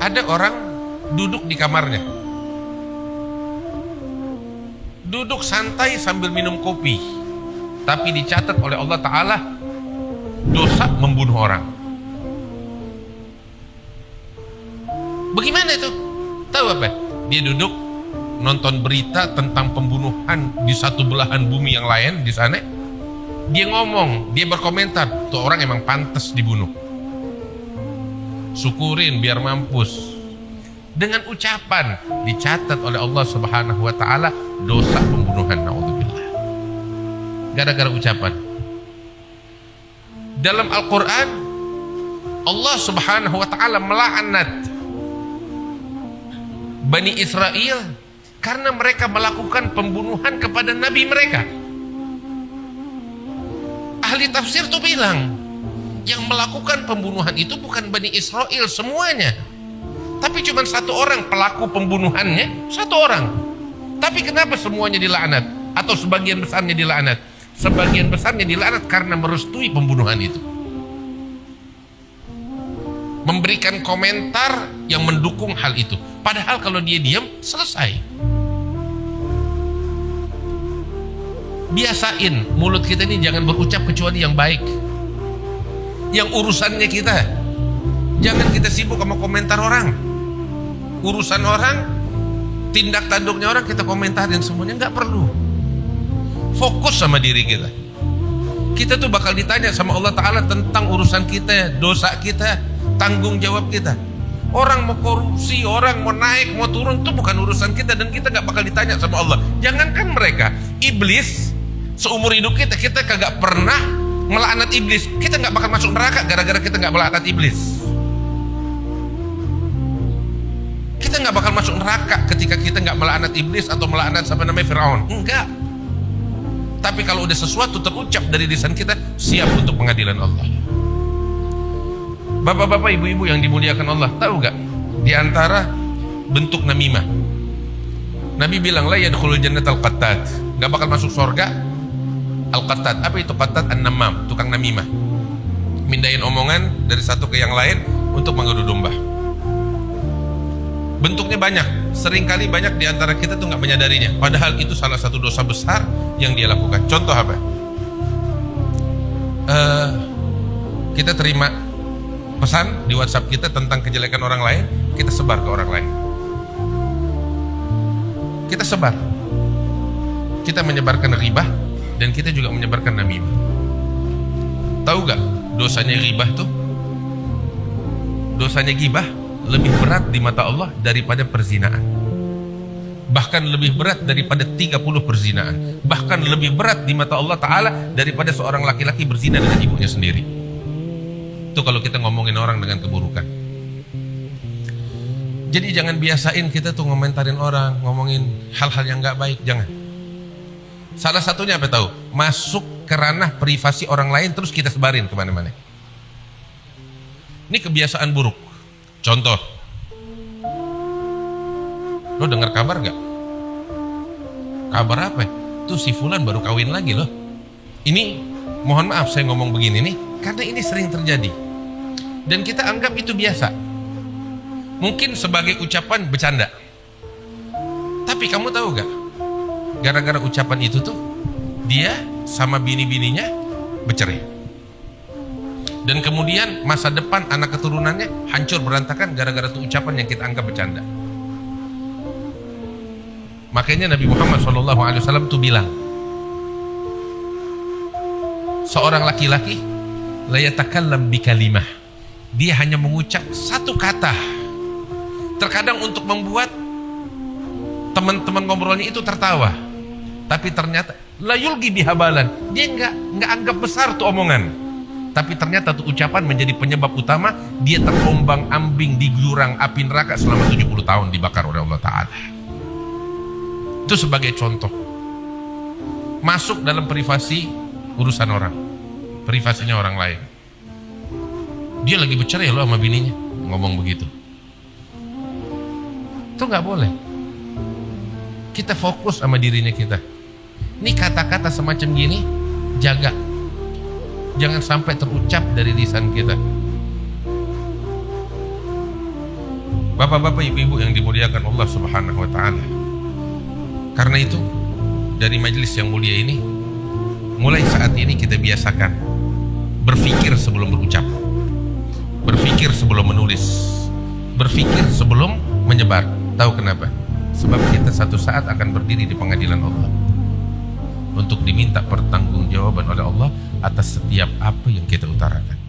Ada orang duduk di kamarnya, duduk santai sambil minum kopi, tapi dicatat oleh Allah Ta'ala dosa membunuh orang. Bagaimana itu? Tahu apa? Dia duduk nonton berita tentang pembunuhan di satu belahan bumi yang lain di sana. Dia ngomong, dia berkomentar, tuh orang emang pantas dibunuh. Syukurin biar mampus. Dengan ucapan dicatat oleh Allah Subhanahu wa taala dosa pembunuhan, naudzubillah. Gara-gara ucapan. Dalam Al-Qur'an Allah Subhanahu wa taala melaknat Bani Israel karena mereka melakukan pembunuhan kepada nabi mereka. Ahli tafsir tuh bilang, yang melakukan pembunuhan itu bukan Bani Israel semuanya, tapi cuma satu orang pelaku pembunuhannya, satu orang. Tapi kenapa semuanya dilaknat? Atau sebagian besarnya dilaknat? Sebagian besarnya dilaknat karena merestui pembunuhan itu, memberikan komentar yang mendukung hal itu. Padahal kalau dia diam, selesai. Biasain mulut kita ini jangan berucap kecuali yang baik, yang urusannya kita. Jangan kita sibuk sama komentar orang. Urusan orang, tindak tanduknya orang kita komentarin semuanya, nggak perlu. Fokus sama diri kita. Kita tuh bakal ditanya sama Allah Ta'ala tentang urusan kita, dosa kita, tanggung jawab kita. Orang mau korupsi, orang mau naik, mau turun, itu bukan urusan kita, dan kita nggak bakal ditanya sama Allah. Jangankan mereka, iblis, seumur hidup kita kagak pernah melaknat iblis. Kita nggak bakal masuk neraka gara-gara kita nggak melaknat iblis. Kita nggak bakal masuk neraka ketika kita nggak melaknat iblis atau melaknat sama namanya Firaun. Enggak. Tapi kalau udah sesuatu terucap dari lisan kita, siap untuk pengadilan Allah. Bapak-bapak, ibu-ibu yang dimuliakan Allah, tahu gak di antara bentuk namimah? Nabi bilang la yadkhulul jannatal qattat, gak bakal masuk surga al-qattat. Apa itu qattat? An-namam, tukang namimah, mindahin omongan dari satu ke yang lain untuk mengadu domba. Bentuknya banyak, seringkali banyak di antara kita tuh gak menyadarinya, padahal itu salah satu dosa besar yang dia lakukan. Contoh apa? Kita terima pesan di WhatsApp kita tentang kejelekan orang lain, kita sebar ke orang lain. Kita sebar. Kita menyebarkan ribah dan kita juga menyebarkan namimah. Tahu gak dosanya ribah tuh? Dosanya gibah lebih berat di mata Allah daripada perzinaan. Bahkan lebih berat daripada 30 perzinaan. Bahkan lebih berat di mata Allah Ta'ala daripada seorang laki-laki berzina dengan ibunya sendiri. Itu kalau kita ngomongin orang dengan keburukan. Jadi jangan biasain kita tuh ngomentarin orang, ngomongin hal-hal yang gak baik, jangan. Salah satunya apa tahu? Masuk ke ranah privasi orang lain terus kita sebarin kemana-mana. Ini kebiasaan buruk. Contoh, lo dengar kabar gak? Kabar apa? Tuh si Fulan baru kawin lagi loh. Ini mohon maaf saya ngomong begini nih, karena ini sering terjadi dan kita anggap itu biasa, mungkin sebagai ucapan bercanda. Tapi kamu tahu gak, gara-gara ucapan itu tuh dia sama bini-bininya bercerai, dan kemudian masa depan anak keturunannya hancur berantakan gara-gara tuh ucapan yang kita anggap bercanda. Makanya Nabi Muhammad SAW tuh bilang, seorang laki-laki la yatakallam bikalimah, dia hanya mengucap satu kata, terkadang untuk membuat teman-teman ngobrolnya itu tertawa, tapi ternyata la yulgi bihabalan, dia nggak anggap besar tuh omongan, tapi ternyata tuh ucapan menjadi penyebab utama dia terombang-ambing di jurang api neraka selama 70 tahun dibakar oleh Allah Ta'ala. Itu sebagai contoh. Masuk dalam privasi urusan orang, privasinya orang lain. Dia lagi bercerai loh sama bininya, ngomong begitu. Itu nggak boleh. Kita fokus sama dirinya kita. Ini kata-kata semacam gini, jaga. Jangan sampai terucap dari lisan kita. Bapak-bapak, ibu-ibu yang dimuliakan Allah Subhanahu wa taala. Karena itu, dari majelis yang mulia ini, mulai saat ini kita biasakan berpikir sebelum berucap, berpikir sebelum menulis, berpikir sebelum menyebar. Tahu kenapa? Sebab kita satu saat akan berdiri di pengadilan Allah untuk diminta pertanggungjawaban oleh Allah atas setiap apa yang kita utarakan.